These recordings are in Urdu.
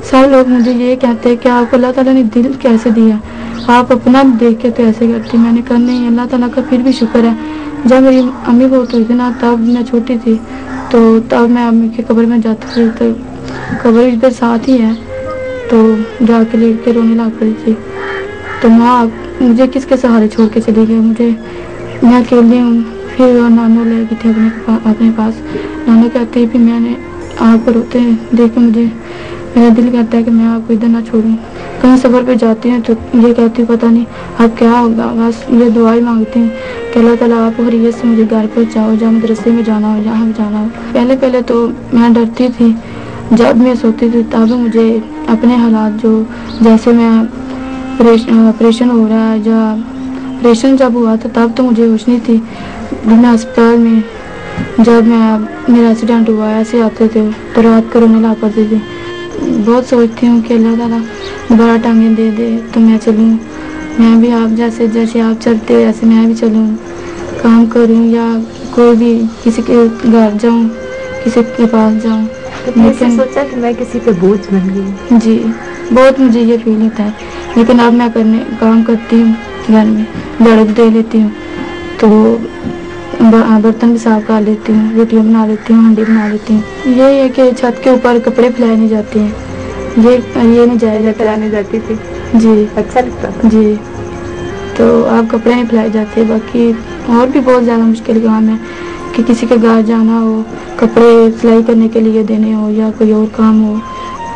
سارے لوگ مجھے یہ کہتے ہیں کہ آپ کو اللہ تعالیٰ نے دل کیسے دیا, آپ اپنا دیکھ کے تو ایسے کرتی. میں نے کہا نہیں, اللہ تعالیٰ کا پھر بھی شکر ہے. جب میری امی بہت ہوئی تھی نا, تب میں چھوٹی تھی, تو تب میں امی کی قبر میں جاتی تھی, تو قبر ادھر ساتھ ہی ہے, تو جا کے لیٹ کے رونے لگ پڑی تھی. تو ماں مجھے کس کے سہارے چھوڑ کے چلی گئی, میں اکیلی ہوں. پھر نانو لے گئی تھی اپنے پاس. نانو کہتے ہیں کہ میں نے آپ کو روتے ہیں دیکھ کے مجھے میرا دل کرتا ہے کہ میں آپ کو ادھر نہ چھوڑوں. کہیں سفر پہ جاتی ہوں تو یہ کہتی ہوں پتہ نہیں اب کیا ہوگا, بس یہ دعا ہی مانگتی ہوں کہ اللہ تعالیٰ آپ خیریت سے مجھے گھر پہنچاؤ, جہاں مدرسے میں جانا ہو, جہاں جانا ہو. پہلے تو میں ڈرتی تھی, جب میں سوتی تھی تب مجھے اپنے حالات جو جیسے میں آپریشن ہو رہا ہے, آپریشن جب ہوا تھا تب تو مجھے ہوش نہیں تھی. میں ہسپتال میں جب میرا ایکسیڈنٹ ہوا ایسے آتے تھے تو رات کو رونے لگ پڑتی تھی. بہت سوچتی ہوں کہ اللہ تعالیٰ دوبارہ ٹانگیں دے دے تو میں چلوں, میں بھی آپ جیسے آپ چلتے ہو ایسے میں بھی چلوں, کام کروں یا کوئی بھی کسی کے گھر جاؤں, کسی کے پاس جاؤں. لیکن سوچا کہ میں کسی پہ بوجھ بن گئی. جی بہت مجھے یہ فیل ہوتا ہے, لیکن اب میں کام کرتی ہوں گھر میں, جھاڑو دے لیتی ہوں, تو برتن بھی صاف کر لیتی ہوں, روٹیاں بنا لیتی ہوں, ہانڈی بنا لیتی ہوں. یہ ہے کہ چھت کے اوپر کپڑے پھیلائے نہیں جاتے ہیں, یہ نہیں جایا جاتا. پھیلانے جاتی تھی جی اچھا لگتا تھا. جی تو اب کپڑے نہیں پھیلائے جاتے. باقی اور بھی بہت زیادہ مشکل کام ہے کہ کسی کے گھر جانا ہو, کپڑے سلائی کرنے کے لیے دینے ہو یا کوئی اور کام ہو,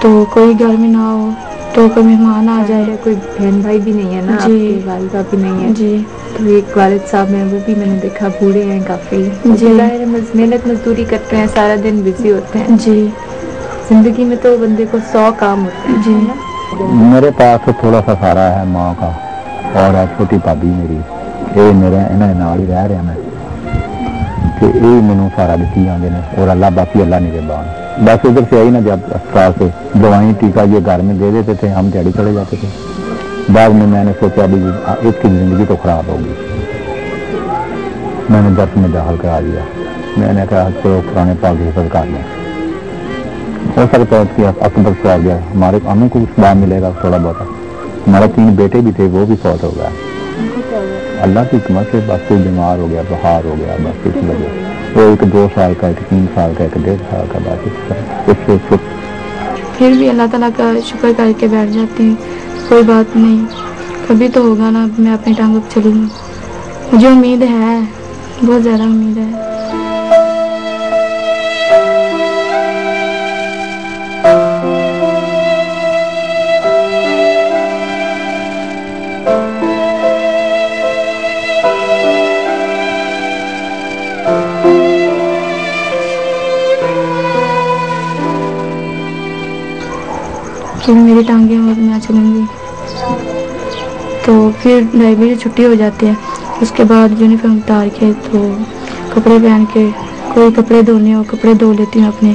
تو کوئی گھر میں نہ ہو تو کوئی مہمان آ جائے. کوئی بہن بھائی بھی نہیں ہے نا, آپ جی کے والدہ بھی نہیں ہے. جی تو ایک والد صاحب ہیں, وہ بھی میں نے دیکھا بوڑھے ہیں کافی. جی ظاہر ہے محنت مزدوری کرتے ہیں, سارا دن بزی ہوتے ہیں. جی زندگی میں تو بندے کو 100 کام ہوتے ہیں. جی میرے پاس تھوڑا سا سارا ہے ماں کا, اور ہے چھوٹی بھابی میری, یہ میرے انہوں نال ہی رہ رہا میں, کہ یہ مینوں سارا دیتی آتے ہیں, اور اللہ باقی اللہ نہیں دے بان. بس ادھر سے آئی نا جب اسپتال سے دوائیں ٹیکا یہ گھر میں دے دیتے تھے, ہم دیہڑی چلے جاتے تھے. بعد میں نے سوچا ابھی اس کی زندگی تو خراب ہوگی, میں نے درس میں داخل کرا دیا. میں نے کہا چلو قرآن پاک کی حفظ کر لیں, ہو سکتا ہے کہ اکبر سے آ گیا, ہمیں کچھ سلام ملے گا تھوڑا بہت. ہمارے 3 بیٹے بھی تھے, وہ بھی فوت ہو گیا. اللہ کی حکمت سے بس کوئی بیمار ہو گیا, بخار ہو گیا, بس اس وجہ. وہ ایک 2 سال کا, ایک 3 سال کا, ایک 1.5 سال کا, بس پھر بھی اللہ تعالیٰ کا شکر کر کے بیٹھ جاتی ہوں. کوئی بات نہیں, کبھی تو ہوگا نا, میں اپنی ٹانگوں پہ چلوں گی. مجھے امید ہے, بہت زیادہ امید ہے. کہ میری ٹانگیں اور میں چلوں گی. تو پھر لائبریری چھٹی ہو جاتی ہے, اس کے بعد یونیفارم اتار کے تو کپڑے پہن کے, کوئی کپڑے دھونے ہو کپڑے دھو لیتی ہوں اپنے,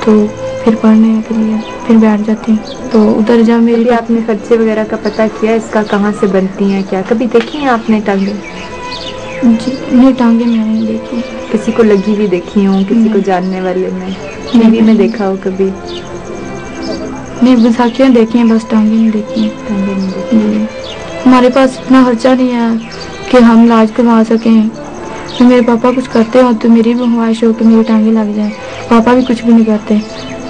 تو پھر پڑھنے کے لیے پھر بیٹھ جاتی ہوں. تو ادھر جا میری آپ نے خرچے وغیرہ کا پتہ کیا, اس کا کہاں سے بنتی ہیں, کیا کبھی دیکھی ہیں آپ نے ٹانگیں؟ جی نہیں, ٹانگیں میں نے دیکھی. کسی کو لگی بھی دیکھی ہوں, کسی کو جاننے والے میں, ٹی وی میں دیکھا ہو کبھی؟ نہیں, بیساکھیاں دیکھی ہیں, بس ٹانگیں نہیں دیکھی ہیں. ٹانگیں نہیں دیکھی. جی ہمارے پاس اتنا خرچہ نہیں ہے کہ ہم علاج کروا سکیں. پھر میرے پاپا کچھ کرتے ہوں تو میری بھی خواہش ہو کہ میری ٹانگیں لگ جائیں. پاپا بھی کچھ بھی نہیں کرتے,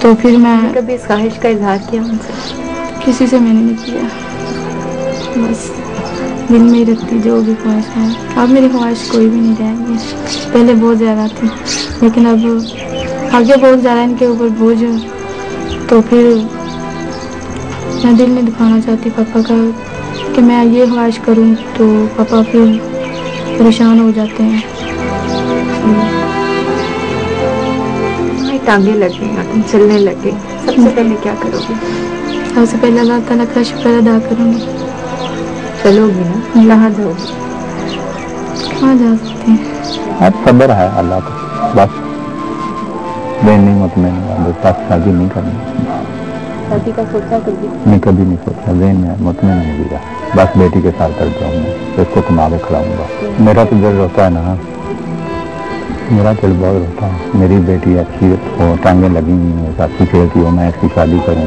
تو پھر میں کبھی اس خواہش کا اظہار کیا ان سے؟ کسی سے میں نے نہیں کیا, بس دل میں ہی رکھتی جو بھی خواہش ہے. اب میری خواہش کوئی بھی نہیں رہ گئی, پہلے بہت زیادہ تھی, لیکن اب آگے بہت زیادہ ان کے اوپر بوجھ ہو, تو پھر میں دل نہیں دکھانا چاہتی پاپا کا کہ میں یہ خواہش کروں, تو پاپا پھر پریشان ہو جاتے ہیں. ٹانگیں لگ گئی, تم چلنے لگ گئی, سب سے پہلے کیا کرو گی؟ سب سے پہلے اللہ تعالیٰ کا شکر ادا کروں گی. چلو گی نا, کہاں جاؤ گی؟ کہاں جا سکتے ہیں, اب صبر ہے اللہ کا, بس دین نہیں مطمئن, بس شادی نہیں کرنی. شادی کا سوچا کبھی؟ میں کبھی نہیں سوچا, ذہن میں مطمئن نہیں دیا, بس بیٹی کے ساتھ کر جاؤں گا, اس کو کما کے کھلاؤں گا. میرا تو دل روتا ہے نا, میرا دل بہت روتا ہے. میری بیٹی اچھی ہو, ٹانگیں لگی ہوئی ہیں, اچھی کھیلتی ہو, میں اس کی شادی کروں,